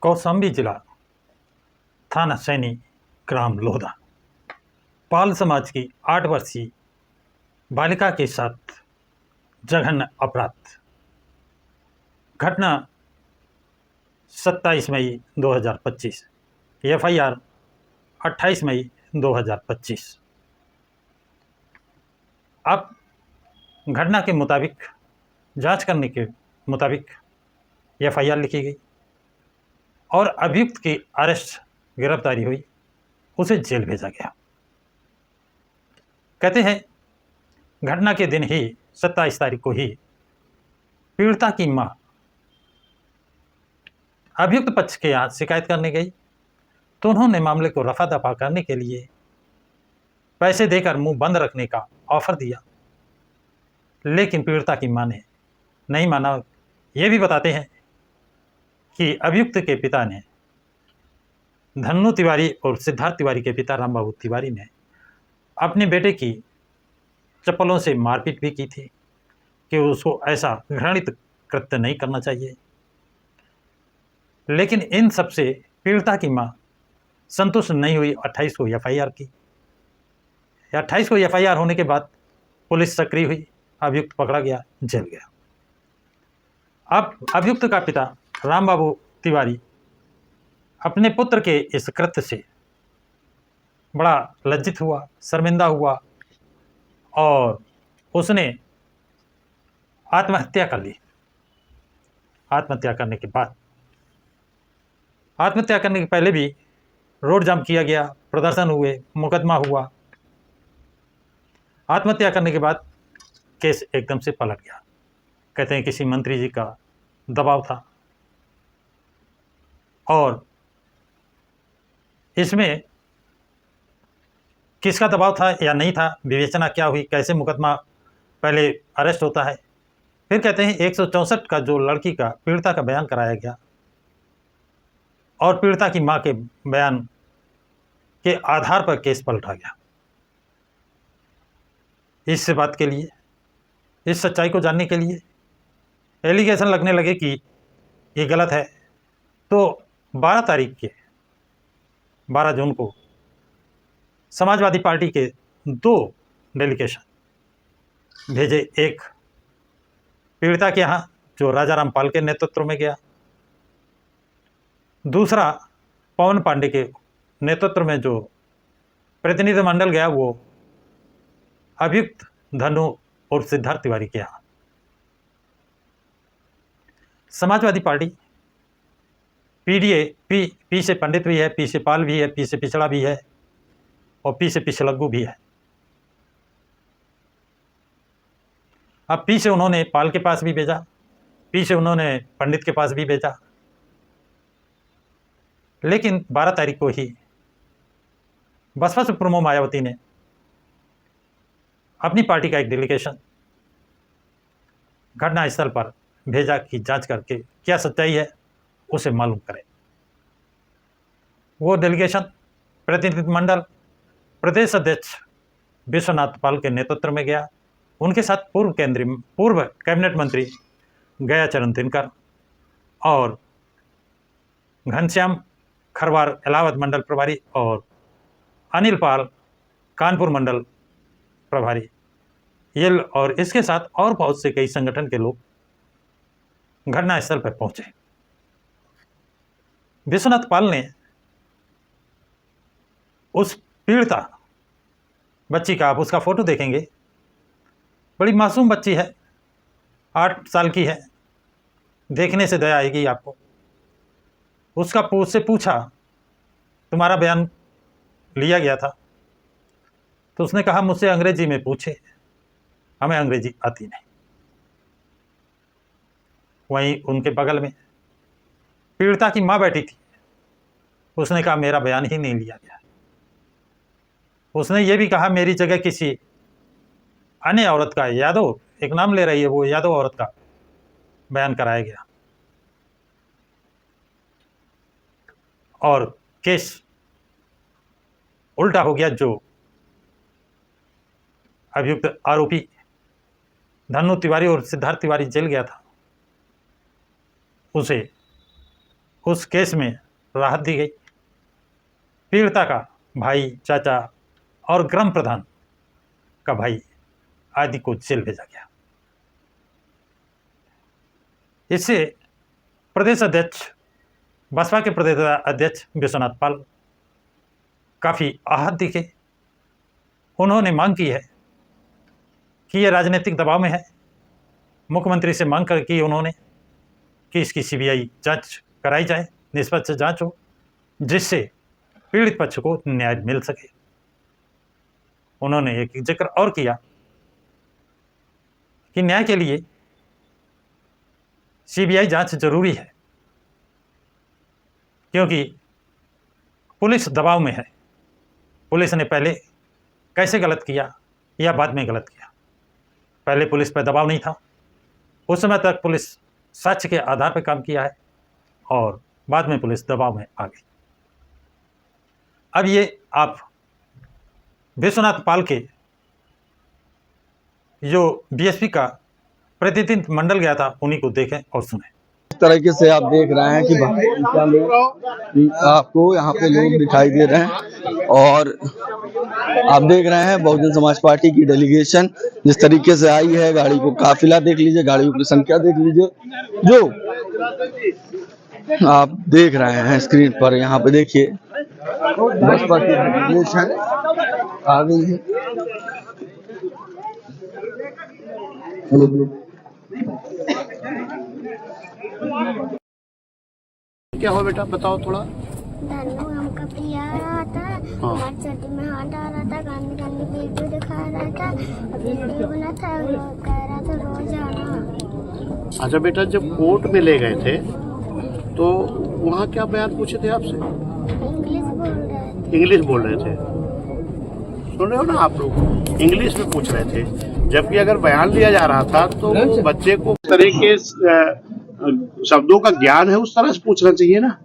कौशाम्बी जिला, थाना सैनी, ग्राम लोधा। पाल समाज की 8 वर्षीय बालिका के साथ जघन्य अपराध। घटना 27 मई 2025, FIR 28 मई 2025। अब घटना के मुताबिक, जांच करने के मुताबिक FIR लिखी गई और अभियुक्त की अरेस्ट, गिरफ्तारी हुई, उसे जेल भेजा गया। कहते हैं घटना के दिन ही 27 तारीख को ही पीड़िता की मां अभियुक्त पक्ष के यहाँ शिकायत करने गई तो उन्होंने मामले को रफा दफा करने के लिए पैसे देकर मुंह बंद रखने का ऑफर दिया, लेकिन पीड़िता की मां ने नहीं माना। ये भी बताते हैं कि अभियुक्त के पिता ने, धन्नू तिवारी और सिद्धार्थ तिवारी के पिता रामबाबू तिवारी ने अपने बेटे की चप्पलों से मारपीट भी की थी कि उसको ऐसा घृणित कृत्य नहीं करना चाहिए। लेकिन इन सब से पीड़िता की मां संतुष्ट नहीं हुई। 28 को FIR की। 28 को FIR होने के बाद पुलिस सक्रिय हुई, अभियुक्त पकड़ा गया, जेल गया। अब अभियुक्त का पिता रामबाबू तिवारी अपने पुत्र के इस कृत्य से बड़ा लज्जित हुआ, शर्मिंदा हुआ और उसने आत्महत्या कर ली। आत्महत्या करने के बाद, आत्महत्या करने के पहले भी रोड जाम किया गया, प्रदर्शन हुए, मुकदमा हुआ। आत्महत्या करने के बाद केस एकदम से पलट गया। कहते हैं किसी मंत्री जी का दबाव था और इसमें किसका दबाव था या नहीं था, विवेचना क्या हुई, कैसे मुकदमा पहले अरेस्ट होता है। फिर कहते हैं 164 का जो लड़की का, पीड़िता का बयान कराया गया और पीड़िता की मां के बयान के आधार पर केस पलटा गया। इस बात के लिए, इस सच्चाई को जानने के लिए एलिगेशन लगने लगे कि ये गलत है, तो 12 जून को समाजवादी पार्टी के 2 डेलीगेशन भेजे। एक पीड़िता के यहाँ जो राजाराम पाल के नेतृत्व में गया, दूसरा पवन पांडे के नेतृत्व में जो प्रतिनिधिमंडल गया वो अभियुक्त धनु और सिद्धार्थ तिवारी के यहाँ। समाजवादी पार्टी PDA, पी से पंडित भी है, पी से पाल भी है, पी से पिछड़ा भी है और पी से पिछलग्गू भी है। अब पी से उन्होंने पाल के पास भी भेजा, पी से उन्होंने पंडित के पास भी भेजा, लेकिन 12 तारीख को ही बसपा सुप्रीमो मायावती ने अपनी पार्टी का एक डेलीगेशन घटनास्थल पर भेजा कि जांच करके क्या सच्चाई है उसे मालूम करें। वो डेलीगेशन प्रतिनिधिमंडल प्रदेश अध्यक्ष विश्वनाथ पाल के नेतृत्व में गया। उनके साथ पूर्व कैबिनेट मंत्री गयाचरण दिनकर और घनश्याम खरवार इलाहाबाद मंडल प्रभारी और अनिल पाल कानपुर मंडल प्रभारी, ये और इसके साथ और बहुत से कई संगठन के लोग घटनास्थल पर पहुंचे। विश्वनाथ पाल ने उस पीड़िता बच्ची का, आप उसका फोटो देखेंगे, बड़ी मासूम बच्ची है, 8 साल की है, देखने से दया आएगी आपको। उससे पूछा तुम्हारा बयान लिया गया था, तो उसने कहा मुझसे अंग्रेजी में पूछे, हमें अंग्रेजी आती नहीं। वहीं उनके बगल में पीड़िता की मां बैठी थी, उसने कहा मेरा बयान ही नहीं लिया गया। उसने ये भी कहा मेरी जगह किसी अन्य औरत का, यादव, एक नाम ले रही है, वो यादव औरत का बयान कराया गया और केस उल्टा हो गया। जो अभियुक्त आरोपी धन्नू तिवारी और सिद्धार्थ तिवारी जेल गया था, उसे उस केस में राहत दी गई। पीड़िता का भाई, चाचा और ग्राम प्रधान का भाई आदि को जेल भेजा गया। इससे प्रदेश अध्यक्ष, बसपा के प्रदेश अध्यक्ष विश्वनाथ पाल काफ़ी आहत दिखे। उन्होंने मांग की है कि यह राजनीतिक दबाव में है। मुख्यमंत्री से मांग कर की उन्होंने कि इसकी सीबीआई जांच कराई जाए, निष्पक्ष जांच हो, जिससे पीड़ित पक्ष को न्याय मिल सके। उन्होंने एक जिक्र और किया कि न्याय के लिए सीबीआई जांच जरूरी है, क्योंकि पुलिस दबाव में है। पुलिस ने पहले कैसे गलत किया या बाद में गलत किया, पहले पुलिस पर दबाव नहीं था। उस समय तक पुलिस साक्ष्य के आधार पर काम किया है और बाद में पुलिस दबाव में आ गई। अब ये आप विश्वनाथ पाल के जो बीएसपी का प्रतिनिधि मंडल गया था उन्हीं को देखें और सुने। इस तरीके से आप देख रहे हैं कि आपको यहाँ पे लोग दिखाई दे रहे हैं और आप देख रहे हैं बहुजन समाज पार्टी की डेलीगेशन जिस तरीके से आई है। गाड़ी को काफिला देख लीजिए, गाड़ियों की संख्या देख लीजिए, जो आप देख रहे हैं स्क्रीन पर। यहाँ पे देखिए बसपा की डेलीगेशन आ गई है। क्या हो बेटा, बताओ थोड़ा। धन्नू हमका पिया रहा था, हमारे सर्दी में हाथ डाल रहा था, गंदी गंदी वीडियो दिखा रहा था, वीडियो बना था, कह रहा था रोज आना। अच्छा बेटा, जब कोर्ट में ले गए थे तो वहाँ क्या बयान पूछे थे आपसे? इंग्लिश बोल इंग्लिश बोल रहे थे। रहे थे, सुन रहे हो ना आप लोग, इंग्लिश में पूछ रहे थे। जबकि अगर बयान लिया जा रहा था तो बच्चे को तरह के शब्दों का ज्ञान है, उस तरह से पूछना चाहिए ना।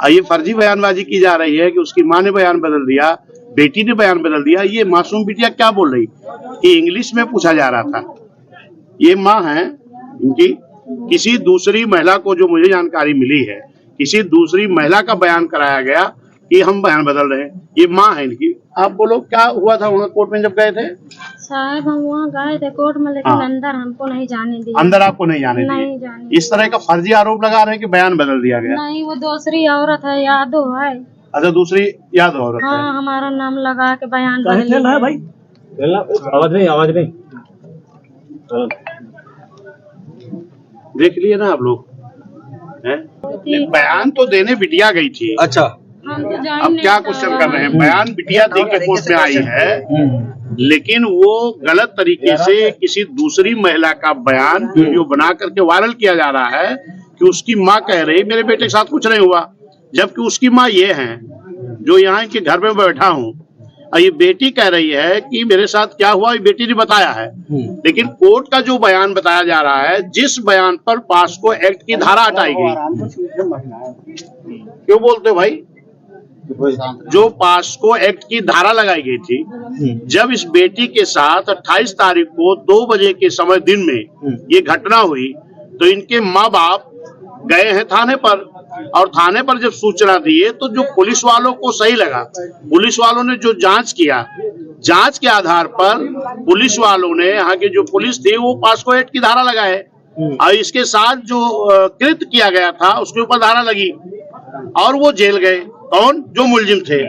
ये फर्जी बयानबाजी की जा रही है कि उसकी माँ ने बयान बदल दिया, बेटी ने बयान बदल दिया। ये मासूम बिटिया क्या बोल रही कि इंग्लिश में पूछा जा रहा था। ये माँ है इनकी, किसी दूसरी महिला को, जो मुझे जानकारी मिली है, किसी दूसरी महिला का बयान कराया गया कि हम बयान बदल रहे हैं। ये माँ है इनकी। आप बोलो क्या हुआ था वहाँ कोर्ट में जब गए थे? साहब हम वहाँ गए थे कोर्ट में, लेकिन अंदर हमको नहीं जाने दिया। अंदर आपको नहीं जाने दिया? इस तरह का फर्जी आरोप लगा रहे हैं कि बयान बदल दिया गया। नहीं, वो दूसरी औरत है, यादव है। अच्छा, दूसरी यादव औरत है। हाँ, हमारा नाम लगा के बयान बदल है भाई। आवाज नहीं देख लिए ना आप लोग हैं? बयान तो देने बिटिया गई थी। अच्छा, अब क्या क्वेश्चन कर रहे हैं? बयान बिटिया दे के कोर्ट में आई है, लेकिन वो गलत तरीके से किसी दूसरी महिला का बयान वीडियो बना करके वायरल किया जा रहा है कि उसकी माँ कह रही मेरे बेटे के साथ कुछ नहीं हुआ, जबकि उसकी माँ ये है जो यहाँ के घर में बैठा हूँ। और ये बेटी कह रही है कि मेरे साथ क्या हुआ ये बेटी ने बताया है। लेकिन कोर्ट का जो बयान बताया जा रहा है, जिस बयान पर पॉस्को एक्ट की धारा हटाई गई, क्यों बोलते हो भाई? जो पॉस्को एक्ट की धारा लगाई गई थी, जब इस बेटी के साथ 28 तारीख को 2 बजे के समय दिन में ये घटना हुई, तो इनके माँ बाप गए हैं थाने पर, और थाने पर जब सूचना दिए तो जो पुलिस वालों को सही लगा, पुलिस वालों ने जो जांच किया, जांच के आधार पर पुलिस वालों ने, यहाँ की जो पुलिस थी, वो पॉस्को एक्ट की धारा लगाए और इसके साथ जो कृत्य किया गया था उसके ऊपर धारा लगी और वो जेल गए। कौन? जो मुलजिम थे।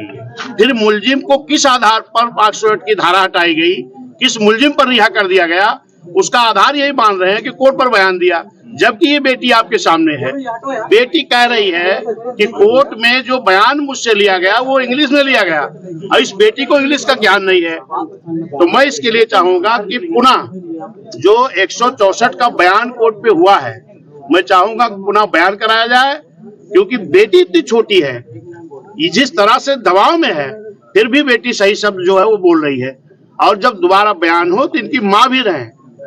फिर मुलजिम को किस आधार पर पॉस्को एक्ट की धारा हटाई गई, किस मुलजिम पर रिहा कर दिया गया, उसका आधार यही मान रहे हैं कि कोर्ट पर बयान दिया। जबकि ये बेटी आपके सामने है, बेटी कह रही है कि कोर्ट में जो बयान मुझसे लिया गया वो इंग्लिश में लिया गया और इस बेटी को इंग्लिश का ज्ञान नहीं है। तो मैं इसके लिए चाहूंगा कि पुनः जो 164 का बयान कोर्ट पे हुआ है, मैं चाहूंगा पुनः बयान कराया जाए, क्योंकि बेटी इतनी छोटी है, ये जिस तरह से दबाव में है, फिर भी बेटी सही शब्द जो है वो बोल रही है। और जब दोबारा बयान हो तो इनकी माँ भी रहे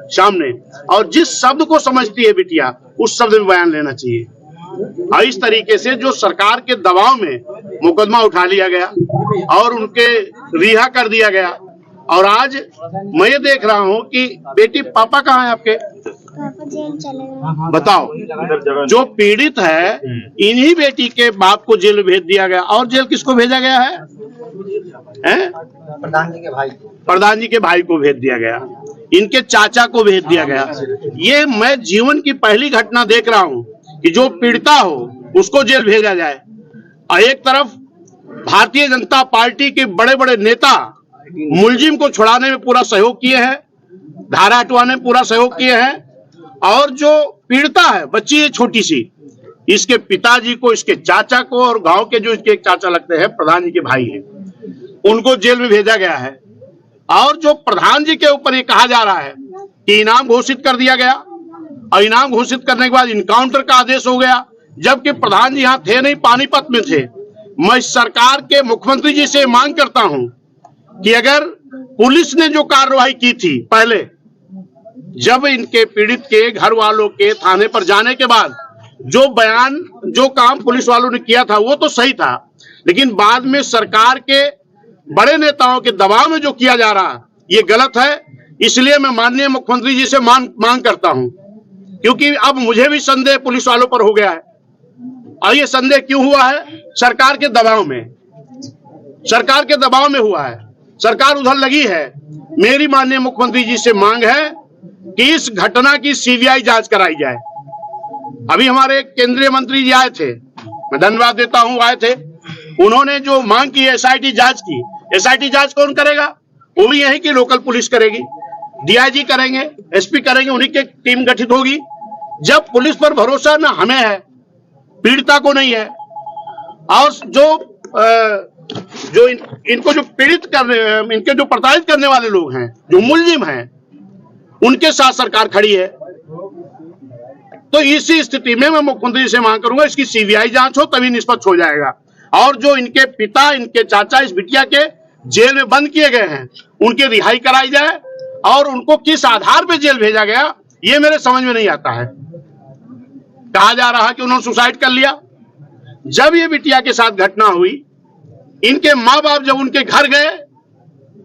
सामने, और जिस शब्द को समझती है बिटिया उस शब्द में बयान लेना चाहिए। और इस तरीके से जो सरकार के दबाव में मुकदमा उठा लिया गया और उनके रिहा कर दिया गया, और आज मैं ये देख रहा हूँ कि बेटी, पापा कहाँ है आपके? पापा जेल चले गए। बताओ, जो पीड़ित है इन्हीं बेटी के बाप को जेल भेज दिया गया। और जेल किसको भेजा गया है? प्रधान जी के भाई को भेज दिया गया, इनके चाचा को भेज दिया गया। ये मैं जीवन की पहली घटना देख रहा हूँ कि जो पीड़िता हो उसको जेल भेजा जाए। और एक तरफ भारतीय जनता पार्टी के बड़े बड़े नेता मुलजिम को छुड़ाने में पूरा सहयोग किए हैं, धारा हटवाने में पूरा सहयोग किए हैं, और जो पीड़िता है बच्ची है छोटी सी, इसके पिताजी को, इसके चाचा को, और गांव के जो इसके एक चाचा लगते हैं, प्रधान जी के भाई हैं, उनको जेल में भेजा गया है। और जो प्रधान जी के ऊपर ये कहा जा रहा है कि इनाम घोषित कर दिया गया, और इनाम घोषित करने के बाद इनकाउंटर का आदेश हो गया, जबकि प्रधान जी यहाँ थे नहीं, पानीपत में थे। मैं सरकार के मुख्यमंत्री जी से मांग करता हूं कि अगर पुलिस ने जो कार्रवाई की थी पहले, जब इनके पीड़ित के घर वालों के थाने पर जाने के बाद जो बयान, जो काम पुलिस वालों ने किया था वो तो सही था, लेकिन बाद में सरकार के बड़े नेताओं के दबाव में जो किया जा रहा ये गलत है। इसलिए मैं माननीय मुख्यमंत्री जी से मांग करता हूं, क्योंकि अब मुझे भी संदेह पुलिस वालों पर हो गया है। और ये संदेह क्यों हुआ है? सरकार के दबाव में, सरकार के दबाव में हुआ है, सरकार उधर लगी है। मेरी माननीय मुख्यमंत्री जी से मांग है कि इस घटना की सीबीआई जांच कराई जाए। अभी हमारे केंद्रीय मंत्री जी आए थे, मैं धन्यवाद देता हूं, आए थे, उन्होंने जो मांग की एसआईटी जांच की। एसआईटी जांच कौन करेगा? वो भी यही की लोकल पुलिस करेगी, डीआईजी करेंगे, एसपी करेंगे, उन्हीं की टीम गठित होगी। जब पुलिस पर भरोसा न हमें है, पीड़िता को नहीं है, और जो इनको जो पीड़ित करने, इनके जो प्रताड़ित करने वाले लोग हैं, जो मुलजिम हैं, उनके साथ सरकार खड़ी है। तो इसी स्थिति में मैं मुख्यमंत्री से मांग करूंगा इसकी सीबीआई जांच हो, तभी निष्पक्ष हो जाएगा। और जो इनके पिता, इनके चाचा इस बिटिया के जेल में बंद किए गए हैं, उनकी रिहाई कराई जाए। और उनको किस आधार पर जेल भेजा गया ये मेरे समझ में नहीं आता है। कहा जा रहा कि उन्होंने सुसाइड कर लिया। जब ये बिटिया के साथ घटना हुई, इनके माँ बाप जब उनके घर गए,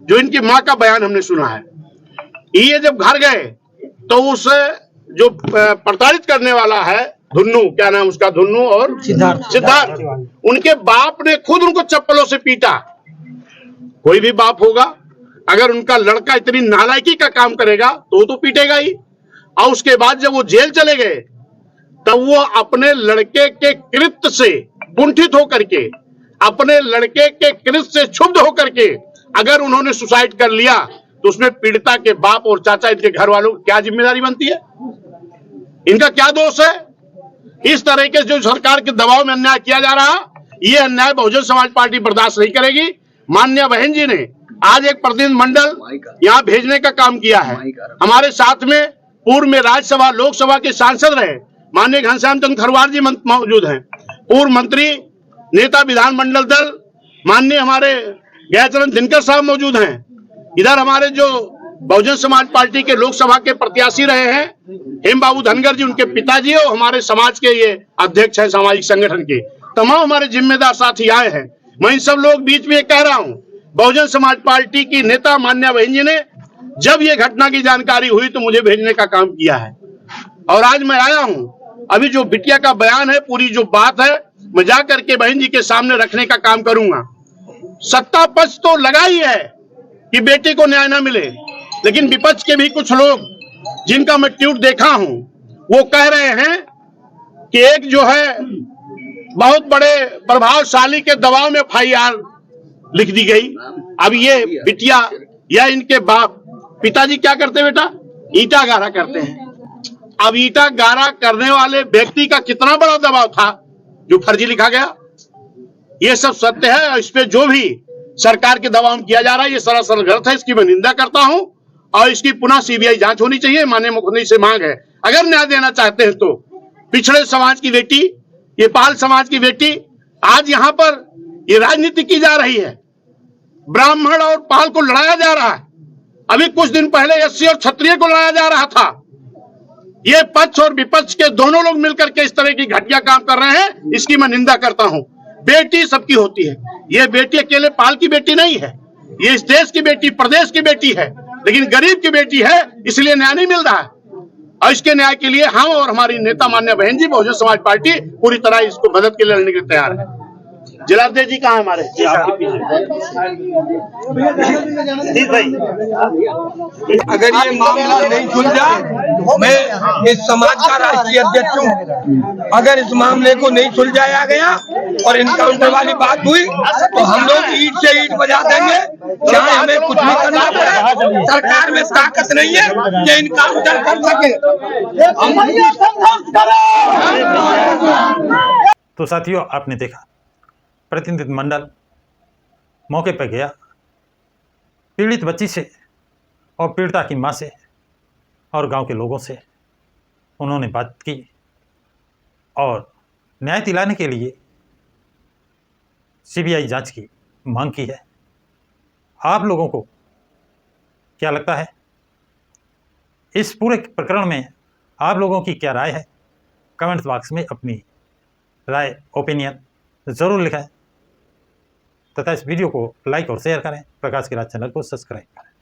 जो इनकी माँ का बयान हमने सुना है, ये जब घर गए तो उस जो प्रताड़ित करने वाला है धुन्नू, क्या नाम उसका, धुन्नू और सिद्धार्थ, उनके बाप ने खुद उनको चप्पलों से पीटा। कोई भी बाप होगा, अगर उनका लड़का इतनी नालायकी का काम करेगा तो पीटेगा ही। और उसके बाद जब वो जेल चले गए तब वो अपने लड़के के कृत्य से कुंठित होकर के, अपने लड़के के कृत्य से क्षुब्ध होकर के अगर उन्होंने सुसाइड कर लिया तो उसमें पीड़िता के बाप और चाचा, इनके घर वालों की क्या जिम्मेदारी बनती है? इनका क्या दोष है? इस तरह के जो सरकार के दबाव में अन्याय किया जा रहा, ये अन्याय बहुजन समाज पार्टी बर्दाश्त नहीं करेगी। माननीय बहन जी ने आज एक प्रतिनिधिमंडल यहाँ भेजने का काम किया है। हमारे साथ में पूर्व में राज्यसभा, लोकसभा के सांसद रहे माननीय घनश्याम चंद्र खरवार जी मौजूद हैं, पूर्व मंत्री, नेता विधानमंडल दल माननीय हमारे गयाचरण दिनकर साहब मौजूद हैं। इधर हमारे जो बहुजन समाज पार्टी के लोकसभा के प्रत्याशी रहे हैं हेम बाबू धनगर जी, उनके पिताजी, और हमारे समाज के ये अध्यक्ष हैं सामाजिक संगठन के, तमाम हमारे जिम्मेदार साथी आए हैं। मैं इन सब लोग बीच में कह रहा हूँ, बहुजन समाज पार्टी की नेता मान्या बहन जी ने जब ये घटना की जानकारी हुई तो मुझे भेजने का काम किया है, और आज मैं आया हूँ। अभी जो बिटिया का बयान है, पूरी जो बात है, मैं जा करके बहन जी के सामने रखने का काम करूंगा। सत्ता पक्ष तो लगा ही है कि बेटे को न्याय न मिले, लेकिन विपक्ष के भी कुछ लोग जिनका मैं ट्वीट देखा हूं, वो कह रहे हैं कि एक जो है बहुत बड़े प्रभावशाली के दबाव में एफआईआर लिख दी गई। अब ये बिटिया या इनके बाप, पिताजी क्या करते बेटा? ईटा गारा करते हैं। अब ईटा गारा करने वाले व्यक्ति का कितना बड़ा दबाव था जो फर्जी लिखा गया, ये सब सत्य है। इस पे जो भी सरकार के दबाव में किया जा रहा है ये सरासर गलत है, इसकी मैं निंदा करता हूं, और इसकी पुनः सीबीआई जांच होनी चाहिए। माननीय मुख्यमंत्री से मांग है, अगर न्याय देना चाहते हैं तो पिछड़े समाज की बेटी, ये पाल समाज की बेटी, आज यहाँ पर ये राजनीति की जा रही है, ब्राह्मण और पाल को लड़ाया जा रहा है। अभी कुछ दिन पहले एससी और क्षत्रिय को लड़ाया जा रहा था। ये पक्ष और विपक्ष के दोनों लोग मिलकर के इस तरह की घटिया काम कर रहे हैं, इसकी मैं निंदा करता हूं। बेटी सबकी होती है, ये बेटी अकेले पाल की बेटी नहीं है, ये इस देश की बेटी, प्रदेश की बेटी है, लेकिन गरीब की बेटी है, इसलिए न्याय नहीं मिल रहा है। और इसके न्याय के लिए हम और हमारी नेता मान्य बहन जी बहुजन समाज पार्टी पूरी तरह इसको मदद के लिए लड़ने के लिए तैयार है। जिलाध्यक्ष जी कहाँ हमारे? जी आपके पीछे। अगर ये मामला नहीं सुलझा, मैं इस समाज का राष्ट्रीय अध्यक्ष हूँ। अगर इस मामले को नहीं सुलझाया गया और इनकाउंटर वाली बात हुई तो हम लोग ईंट से ईंट बजा देंगे, चाहे हमें कुछ भी करना पड़े। सरकार में ताकत नहीं है कि इनकाउंटर कर सके। तो साथियों, आपने देखा प्रतिनिधिमंडल मौके पर गया, पीड़ित बच्ची से और पीड़िता की मां से और गांव के लोगों से उन्होंने बात की और न्याय दिलाने के लिए सीबीआई जांच की मांग की है। आप लोगों को क्या लगता है इस पूरे प्रकरण में? आप लोगों की क्या राय है? कमेंट्स बॉक्स में अपनी राय, ओपिनियन ज़रूर लिखें तथा इस वीडियो को लाइक और शेयर करें। प्रकाश के राज चैनल को सब्सक्राइब करें।